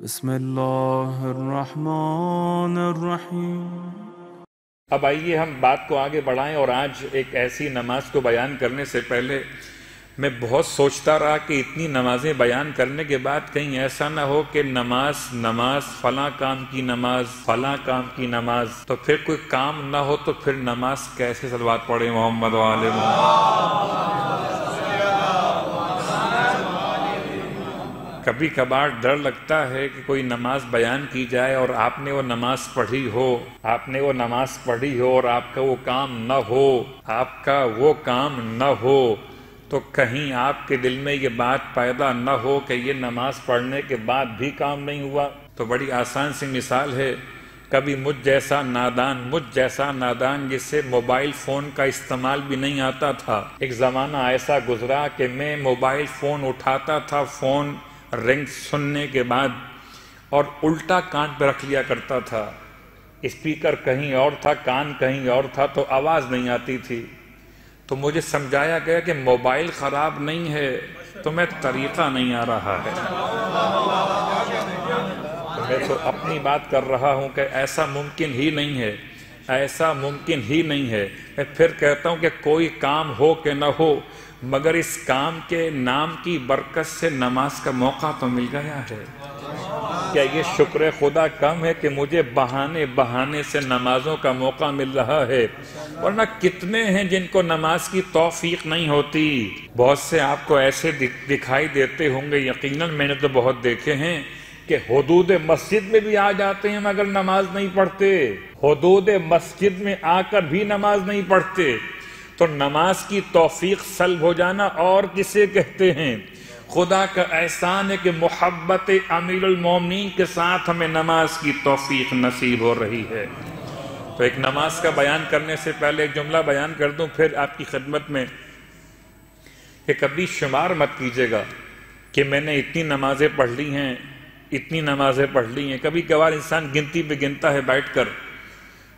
بسم اللہ الرحمن الرحیم۔ اب آئیے ہم بات کو آگے بڑھائیں، اور آج ایک ایسی نماز کو بیان کرنے سے پہلے میں بہت سوچتا رہا کہ اتنی نمازیں بیان کرنے کے بعد کہیں ایسا نہ ہو کہ نماز فلاں کام کی نماز فلاں کام کی نماز، تو پھر کوئی کام نہ ہو تو پھر نماز کیسے صلوات پڑھے محمد و آل محمد۔ کبھی کبھار ڈر لگتا ہے کہ کوئی نماز بیان کی جائے اور آپ نے وہ نماز پڑھی ہو اور آپ کا وہ کام نہ ہو تو کہیں آپ کے دل میں یہ بات پیدا نہ ہو کہ یہ نماز پڑھنے کے بعد بھی کام نہیں ہوا۔ تو بڑی آسان سی مثال ہے، کبھی مجھ جیسا نادان جس سے موبائل فون کا استعمال بھی نہیں آتا تھا، ایک زمانہ ایسا گزرا کہ میں موبائل فون اٹھاتا تھا، فون رنگ سننے کے بعد اور الٹا کان پہ رکھ لیا کرتا تھا، اسپیکر کہیں اور تھا، کان کہیں اور تھا، تو آواز نہیں آتی تھی۔ تو مجھے سمجھایا گیا کہ موبائل خراب نہیں ہے، تمہیں طریقہ نہیں آ رہا ہے۔ میں تو اپنی بات کر رہا ہوں کہ ایسا ممکن ہی نہیں ہے۔ میں پھر کہتا ہوں کہ کوئی کام ہو کہ نہ ہو، مگر اس کام کے نام کی برکت سے نماز کا موقع تو مل گیا ہے۔ کیا یہ شکر خدا کم ہے کہ مجھے بہانے سے نمازوں کا موقع مل رہا ہے؟ ورنہ کتنے ہیں جن کو نماز کی توفیق نہیں ہوتی۔ بہت سے آپ کو ایسے دکھائی دیتے ہوں گے، یقیناً میں نے تو بہت دیکھے ہیں کہ حدود مسجد میں بھی آ جاتے ہیں مگر نماز نہیں پڑھتے، حدود مسجد میں آ کر بھی نماز نہیں پڑھتے۔ تو نماز کی توفیق سلب ہو جانا اور کسے کہتے ہیں؟ خدا کا احسان ہے کہ محبت امیر المومنین کے ساتھ ہمیں نماز کی توفیق نصیب ہو رہی ہے۔ تو ایک نماز کا بیان کرنے سے پہلے ایک جملہ بیان کر دوں پھر آپ کی خدمت میں، کہ کبھی شمار مت کیجیے گا کہ میں نے اتنی نمازیں پڑھ لی ہیں۔ کبھی کبھار انسان گنتی پہ گنتا ہے بیٹھ کر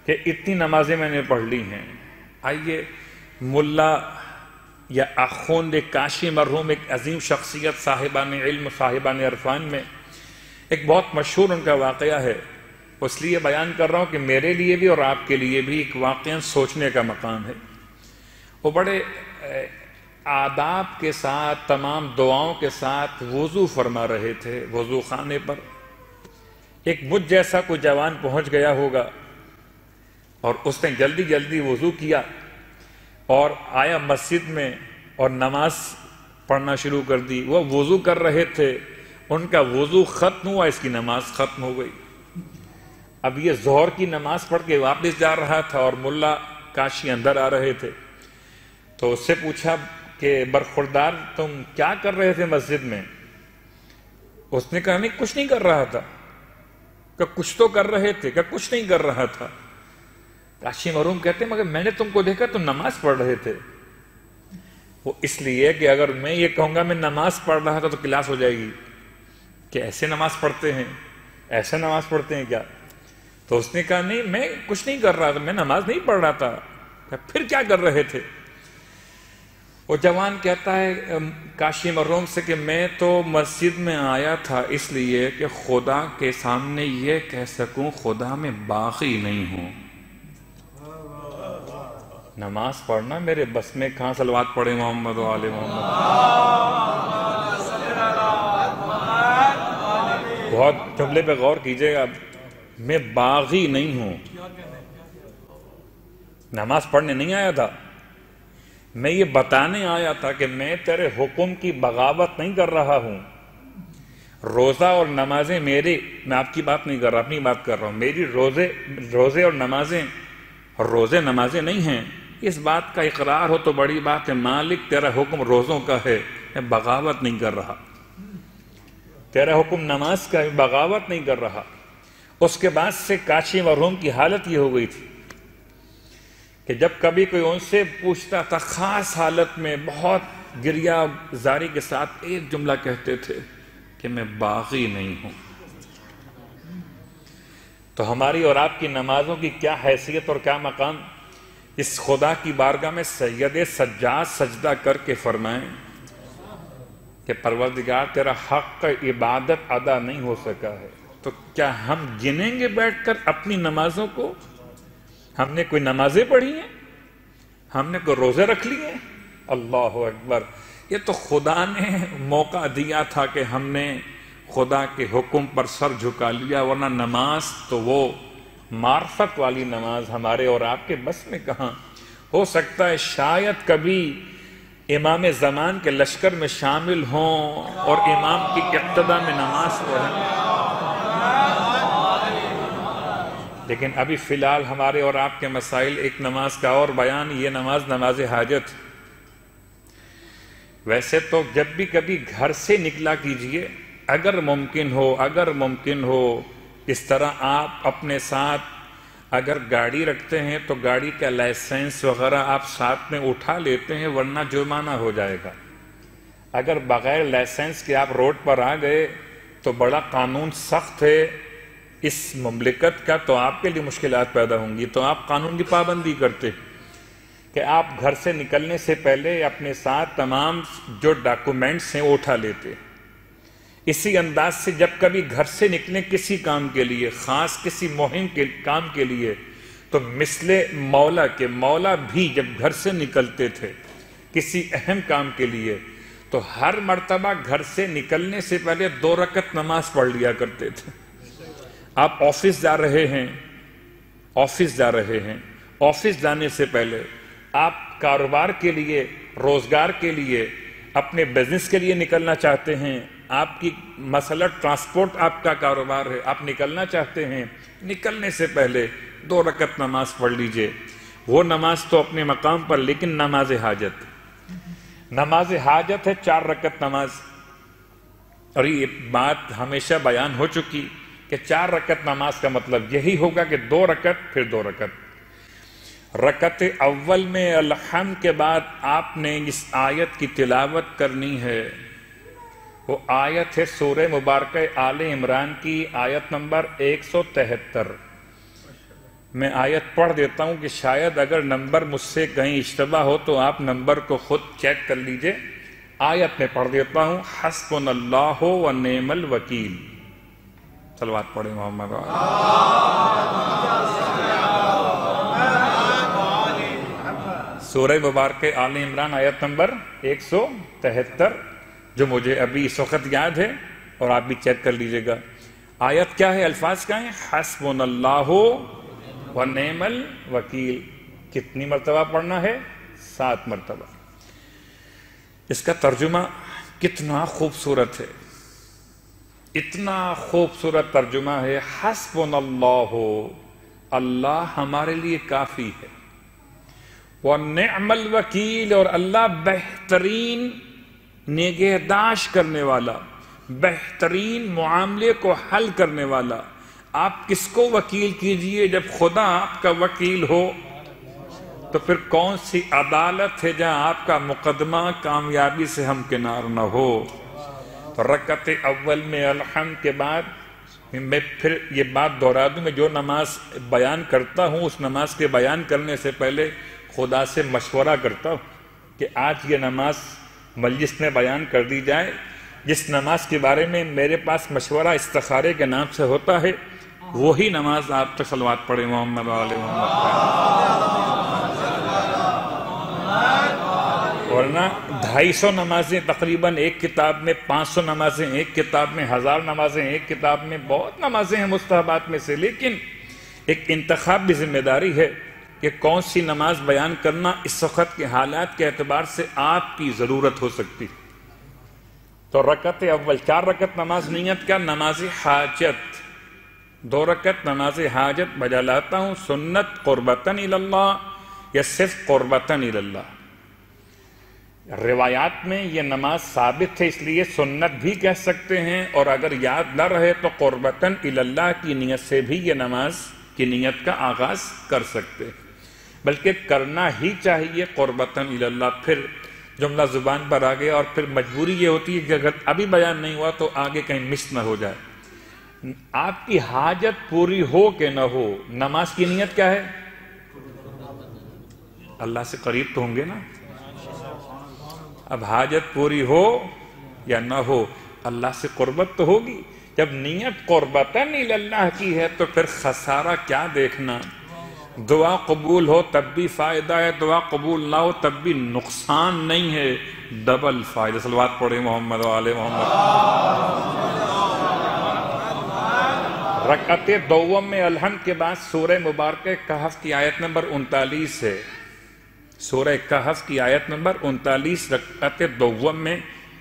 کہ اتنی نمازیں میں نے پڑھ لی ہیں۔ آئیے ملا یا اخوند کاشی مرحوم، ایک عظیم شخصیت، صاحبان علم، صاحبان عرفان میں ایک بہت مشہور ان کا واقعہ ہے، اس لیے بیان کر رہا ہوں کہ میرے لیے بھی اور آپ کے لیے بھی ایک واقعہ سوچنے کا مقام ہے۔ وہ بڑے آداب کے ساتھ، تمام دعاؤں کے ساتھ وضو فرما رہے تھے وضو خانے پر۔ ایک مجھ جیسا کوئی جوان پہنچ گیا ہوگا اور اس نے جلدی جلدی وضو کیا اور آیا مسجد میں اور نماز پڑھنا شروع کر دی۔ وہ وضو کر رہے تھے، ان کا وضو ختم ہوا، اس کی نماز ختم ہو گئی۔ اب یہ ظہر کی نماز پڑھ کے واپس جا رہا تھا اور ملا کاشی اندر آ رہے تھے، تو اس سے پوچھا کہ برخوردار تم کیا کر رہے تھے مسجد میں؟ اس نے کہا نہیں کچھ نہیں کر رہا تھا۔ کہ کچھ تو کر رہے تھے؟ کہ کچھ نہیں کر رہا تھا۔ کاشی مرحوم کہتے ہیں مگر میں نے تم کو دیکھا تو نماز پڑھ رہے تھے۔ وہ اس لیے کہ اگر میں یہ کہوں گا میں نماز پڑھ رہا تھا تو کلاس ہو جائے گی کہ ایسے نماز پڑھتے ہیں کیا؟ تو اس نے کہا نہیں میں کچھ نہیں کر رہا تھا، میں نماز نہیں پڑھ رہا تھا۔ پھر کیا کر رہے تھے؟ وہ جوان کہتا ہے کاشی مرحوم سے کہ میں تو مسجد میں آیا تھا اس لیے کہ خدا کے سامنے یہ کہہ سکوں خدا میں باغی نہیں ہوں۔ نماز پڑھنا میرے بس میں کہاں، صلوات پڑھے محمد و آل محمد۔ بہت جملے پہ غور کیجئے گا، میں باغی نہیں ہوں، نماز پڑھنے نہیں آیا تھا، میں یہ بتانے آیا تھا کہ میں تیرے حکم کی بغاوت نہیں کر رہا ہوں۔ روزہ اور نمازیں میرے، میں آپ کی بات نہیں کر رہا، اپنی بات کر رہا ہوں، میری روزے اور نمازیں نہیں ہیں۔ اس بات کا اقرار ہو تو بڑی بات ہے، مالک تیرا حکم روزوں کا ہے، میں بغاوت نہیں کر رہا، تیرا حکم نماز کا ہے، بغاوت نہیں کر رہا۔ اس کے بعد سے کاشی مرحوم کی حالت یہ ہو گئی تھی کہ جب کبھی کوئی ان سے پوچھتا تھا، خاص حالت میں بہت گریہ زاری کے ساتھ ایک جملہ کہتے تھے کہ میں باغی نہیں ہوں۔ تو ہماری اور آپ کی نمازوں کی کیا حیثیت اور کیا مقام، اس خدا کی بارگاہ میں سید سجاد سجدہ کر کے فرمائیں کہ کہ پروردگار تیرا حق عبادت ادا نہیں ہو سکا ہے، تو کیا ہم گنیں گے بیٹھ کر اپنی نمازوں کو؟ ہم نے کوئی نمازیں پڑھی ہیں؟ ہم نے کوئی روزے رکھ لیے ہیں؟ اللہ اکبر! یہ تو خدا نے موقع دیا تھا کہ ہم نے خدا کے حکم پر سر جھکا لیا، ورنہ نماز تو وہ معرفت والی نماز ہمارے اور آپ کے بس میں کہاں؟ ہو سکتا ہے شاید کبھی امام زمان کے لشکر میں شامل ہوں اور امام کی اقتداء میں نماز پڑھیں، لیکن ابھی فی الحال ہمارے اور آپ کے مسائل ایک نماز کا اور بیان، یہ نماز حاجت۔ ویسے تو جب بھی کبھی گھر سے نکلا کیجئے، اگر ممکن ہو اس طرح آپ اپنے ساتھ اگر گاڑی رکھتے ہیں تو گاڑی کا لائسنس وغیرہ آپ ساتھ میں اٹھا لیتے ہیں، ورنہ جرمانہ ہو جائے گا۔ اگر بغیر لائسنس کے آپ روڈ پر آ گئے تو بڑا قانون سخت ہے اس مملکت کا، تو آپ کے لیے مشکلات پیدا ہوں گی، تو آپ قانون کی پابندی کرتے کہ آپ گھر سے نکلنے سے پہلے اپنے ساتھ تمام جو ڈاکومنٹس ہیں وہ اٹھا لیتے۔ اسی انداز سے جب کبھی گھر سے نکلیں کسی کام کے لیے، خاص کسی مہم کے کام کے لیے، تو مثل مولا بھی جب گھر سے نکلتے تھے کسی اہم کام کے لیے تو ہر مرتبہ گھر سے نکلنے سے پہلے 2 رکعت نماز پڑھ لیا کرتے تھے۔ آپ آفس جا رہے ہیں، آفس جانے سے پہلے آپ کاروبار کے لیے، روزگار کے لیے، اپنے بزنس کے لیے نکلنا چاہتے ہیں، آپ کی مسئلہ ٹرانسپورٹ آپ کا کاروبار ہے، آپ نکلنا چاہتے ہیں، نکلنے سے پہلے 2 رکعت نماز پڑھ لیجئے۔ وہ نماز تو اپنے مقام پر، لیکن نماز حاجت ہے 4 رکعت نماز۔ اور یہ بات ہمیشہ بیان ہو چکی کہ 4 رکعت نماز کا مطلب یہی ہوگا کہ 2 رکعت پھر 2 رکعت۔ رکعت اول میں الحمد کے بعد آپ نے اس آیت کی تلاوت کرنی ہے۔ وہ آیت ہے سورہ مبارکہ آل عمران کی آیت نمبر 173۔ میں آیت پڑھ دیتا ہوں کہ شاید اگر نمبر مجھ سے کہیں اشتباہ ہو تو آپ نمبر کو خود چیک کر لیجئے۔ آیت میں پڑھ دیتا ہوں، حسبنا اللہ و نعم الوکیل۔ صلوات پڑھیں محمد۔ سورہ مبارکہ آل عمران آیت نمبر 173، جو مجھے ابھی اس وقت یاد ہے، اور آپ بھی چیک کر لیجئے گا۔ آیت کیا ہے؟ الفاظ کیا ہیں؟ حسبنا اللہ و نعم الوکیل۔ کتنی مرتبہ پڑھنا ہے؟ 7 مرتبہ۔ اس کا ترجمہ کتنا خوبصورت ہے، اتنا خوبصورت ترجمہ ہے۔ حسبنا اللہ، اللہ ہمارے لیے کافی ہے، وَنِعْمَ الْوَكِيلِ، اور اللہ بہترین نگہداشت کرنے والا، بہترین معاملے کو حل کرنے والا۔ آپ کس کو وکیل کیجئے؟ جب خدا آپ کا وکیل ہو تو پھر کون سی عدالت ہے جہاں آپ کا مقدمہ کامیابی سے ہمکنار نہ ہو؟ تو رکعت اول میں الحمد کے بعد میں پھر یہ بات دہرا دوں، میں جو نماز بیان کرتا ہوں اس نماز کے بیان کرنے سے پہلے خدا سے مشورہ کرتا ہوں کہ آج یہ نماز مجلس میں بیان کر دی جائے۔ جس نماز کے بارے میں میرے پاس مشورہ استخارے کے نام سے ہوتا ہے، وہی نماز آپ تک صلوات پڑھیں محمد علیہ محمد۔ ورنہ 250 نمازیں تقریباً ایک کتاب میں، 500 نمازیں ایک کتاب میں، 1000 نمازیں ایک کتاب میں، بہت نمازیں ہیں مستحبات میں سے، لیکن ایک انتخاب بھی ذمہ داری ہے کہ کون سی نماز بیان کرنا اس وقت کے حالات کے اعتبار سے آپ کی ضرورت ہو سکتی۔ تو رکعت اول 4 رکعت نماز نیت کا، نماز حاجت 2 رکعت نماز حاجت بجا لاتا ہوں، سنت قربتاً اللہ یا صرف قربتاً اللہ۔ روایات میں یہ نماز ثابت ہے، اس لیے سنت بھی کہہ سکتے ہیں، اور اگر یاد نہ رہے تو قربتاً اللہ کی نیت سے بھی یہ نماز کی نیت کا آغاز کر سکتے ہیں، بلکہ کرنا ہی چاہیے قربتاً اللہ۔ پھر جملہ زبان پر آ گیا، اور پھر مجبوری یہ ہوتی ہے کہ اگر ابھی بیان نہیں ہوا تو آگے کہیں مس نہ ہو جائے۔ آپ کی حاجت پوری ہو کہ نہ ہو، نماز کی نیت کیا ہے؟ اللہ سے قریب تو ہوں گے نا۔ اب حاجت پوری ہو یا نہ ہو، اللہ سے قربت تو ہوگی۔ جب نیت قربتاً اللہ کی ہے تو پھر خسارہ کیا دیکھنا؟ دعا قبول ہو تب بھی فائدہ ہے، دعا قبول نہ ہو تب بھی نقصان نہیں ہے، ڈبل فائدہ۔ صلوات پڑھیں محمد و آل محمد۔ رکعت دوم میں الحمد کے بعد سورہ مبارکہ کہف کی آیت نمبر 39 ہے، سورہ کہف کی آیت نمبر 39 رکعت دوم میں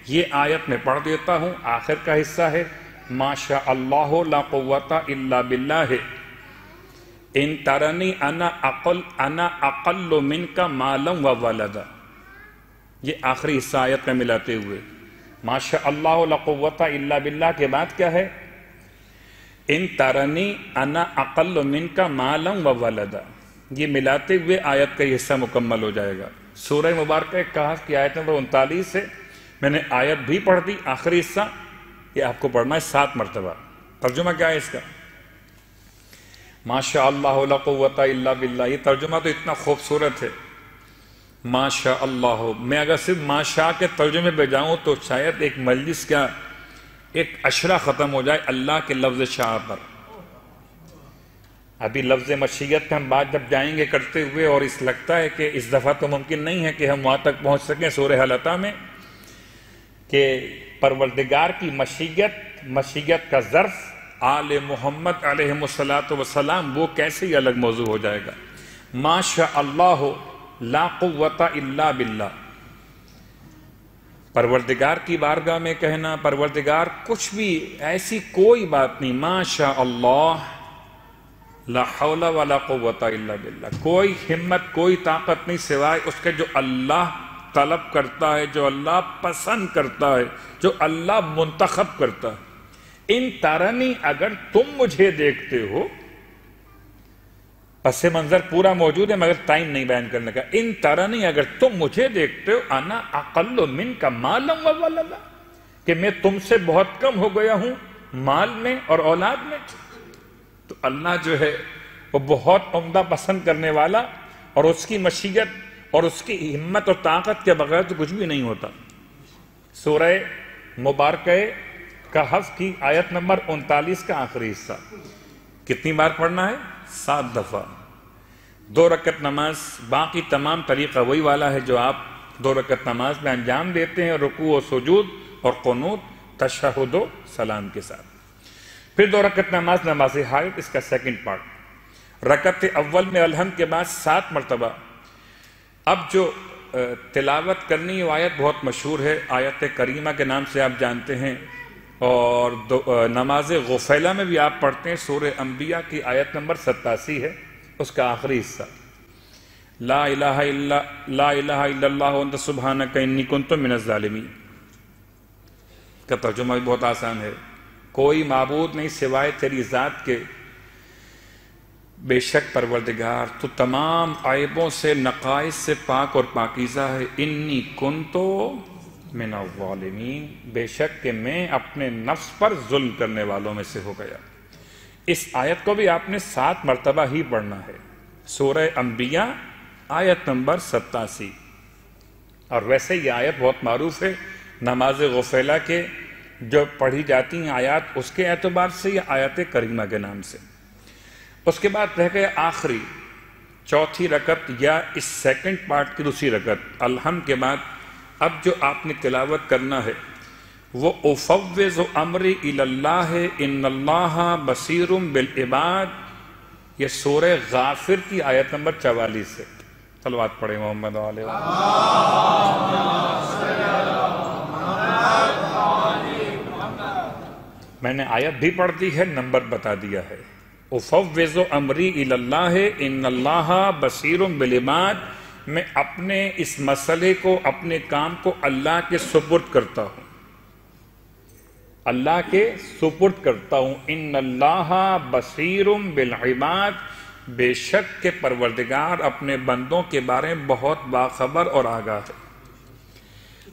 یہ آیت میں پڑھ دیتا ہوں، آخر کا حصہ ہے ما شاء اللہ لا قوت الا باللہ ان ترنی انا اقل منک مالا و ولدا۔ یہ آخری حصہ آیت میں ملاتے ہوئے ما شاء اللہ لا قوت الا باللہ کے بعد کیا ہے؟ ان ترنی انا اقل منک مالا و ولدا۔ یہ ملاتے ہوئے آیت کا یہ حصہ مکمل ہو جائے گا۔ سورہ مبارکہ کہف کی آیت نمبر 39 ہے، میں نے آیت بھی پڑھ دی، آخری حصہ یہ آپ کو پڑھنا ہے 7 مرتبہ۔ ترجمہ کیا ہے اس کا؟ ماشاء اللہ لا قوت الا باللہ۔ یہ ترجمہ تو اتنا خوبصورت ہے، ماشاء اللہ۔ میں اگر صرف ماشاء کے ترجمے پہ جاؤں تو شاید ایک مجلس کا ایک عشرہ ختم ہو جائے اللہ کے لفظ شاء پر۔ ابھی لفظ مشیت پہ ہم بات جب جائیں گے کرتے ہوئے، اور اس لگتا ہے کہ اس دفعہ تو ممکن نہیں ہے کہ ہم وہاں تک پہنچ سکیں سورہ حلقہ میں کہ پروردگار کی مشیت کا ظرف آل محمد علیہ السلام وہ کیسے ہی الگ موضوع ہو جائے گا۔ ما شاء اللہ لا قوت الا باللہ، پروردگار کی بارگاہ میں کہنا پروردگار کچھ بھی ایسی کوئی بات نہیں، ما شاء اللہ لا حول ولا قوت الا باللہ، کوئی ہمت کوئی طاقت نہیں سوائے اس کے جو اللہ طلب کرتا ہے، جو اللہ پسند کرتا ہے، جو اللہ منتخب کرتا ہے۔ ان ترنی، اگر تم مجھے دیکھتے ہو، پس منظر پورا موجود ہے مگر ٹائم نہیں بیان کرنے کا۔ ان ترنی، اگر تم مجھے دیکھتے ہو، انا اقل منک مالا و ولدا، کہ میں تم سے بہت کم ہو گیا ہوں مال میں اور اولاد میں۔ تو اللہ جو ہے وہ بہت عمدہ پسند کرنے والا، اور اس کی مشیت اور اس کی ہمت اور طاقت کے بغیر تو کچھ بھی نہیں ہوتا۔ سورہ مبارکہ کہف کی آیت نمبر 39 کا آخری حصہ کتنی بار پڑھنا ہے؟ 7 دفعہ۔ 2 رکعت نماز، باقی تمام طریقہ وہی والا ہے جو آپ 2 رکعت نماز میں انجام دیتے ہیں، رکوع و سجود اور قنوت تشہد و سلام کے ساتھ۔ پھر 2 رکعت نماز، نماز حاجت، اس کا سیکنڈ پارٹ۔ رکعت اول میں الحمد کے بعد 7 مرتبہ۔ اب جو تلاوت کرنی وہ آیت بہت مشہور ہے، آیت کریمہ کے نام سے آپ جانتے ہیں، اور نماز غفیلہ میں بھی آپ پڑھتے ہیں، سورہ انبیاء کی آیت نمبر 87 ہے، اس کا آخری حصہ لا الہ الا اللہ وانت سبحانک انی کنت من الظالمین کا ترجمہ بھی بہت آسان ہے۔ کوئی معبود نہیں سوائے تیری ذات کے، بے شک پروردگار تو تمام عیبوں سے نقائص سے پاک اور پاکیزہ ہے، انی کنتو من الظالمین، بے شک کہ میں اپنے نفس پر ظلم کرنے والوں میں سے ہو گیا۔ اس آیت کو بھی آپ نے 7 مرتبہ ہی پڑھنا ہے، سورہ انبیاء آیت نمبر 87۔ اور ویسے یہ آیت بہت معروف ہے نماز غفیلہ کے جو پڑھی جاتی ہیں آیات، اس کے اعتبار سے یا آیت کریمہ کے نام سے۔ اس کے بعد رہ گئے آخری 4تھی رکعت یا اس سیکنڈ پارٹ کی دوسری رکعت الحمد کے بعد۔ اب جو آپ نے تلاوت کرنا ہے وہ افوض امری الی اللہ ان اللہ بصیر بالعباد، یہ سورہ غافر کی آیت نمبر 44 ہے۔ صلوات پڑھیں محمد علیہ میں نے آیت بھی پڑھ دی ہے، نمبر بتا دیا ہے۔ افوض امری الی اللہ ان اللہ بصیر بالعباد، میں اپنے اس مسئلے کو، اپنے کام کو اللہ کے سپرد کرتا ہوں، اللہ کے سپرد کرتا ہوں۔ ان اللہ بصیر بالعباد، بے شک کہ پروردگار اپنے بندوں کے بارے میں بہت باخبر اور آگاہ ہے۔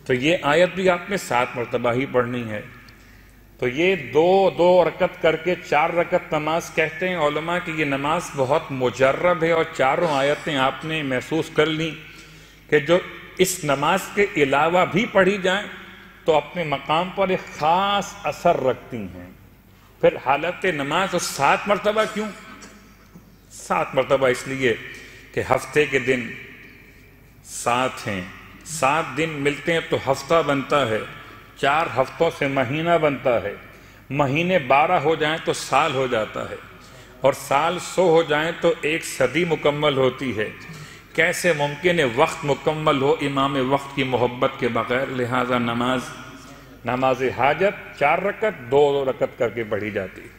تو یہ آیت بھی آپ نے 7 مرتبہ ہی پڑھنی ہے۔ تو یہ 2 رکعت کر کے 4 رکعت نماز کہتے ہیں علماء کہ یہ نماز بہت مجرب ہے، اور چاروں آیتیں آپ نے محسوس کر لیں کہ جو اس نماز کے علاوہ بھی پڑھی جائیں تو اپنے مقام پر ایک خاص اثر رکھتی ہیں۔ پھر حالت نماز تو 7 مرتبہ کیوں؟ 7 مرتبہ اس لیے کہ ہفتے کے دن 7 ہیں، 7 دن ملتے ہیں تو ہفتہ بنتا ہے، 4 ہفتوں سے مہینہ بنتا ہے، مہینے 12 ہو جائیں تو سال ہو جاتا ہے، اور سال 100 ہو جائیں تو 1 صدی مکمل ہوتی ہے۔ کیسے ممکن ہے وقت مکمل ہو امام وقت کی محبت کے بغیر؟ لہذا نماز حاجت 4 رکعت 2 رکعت کر کے پڑھی جاتی ہے۔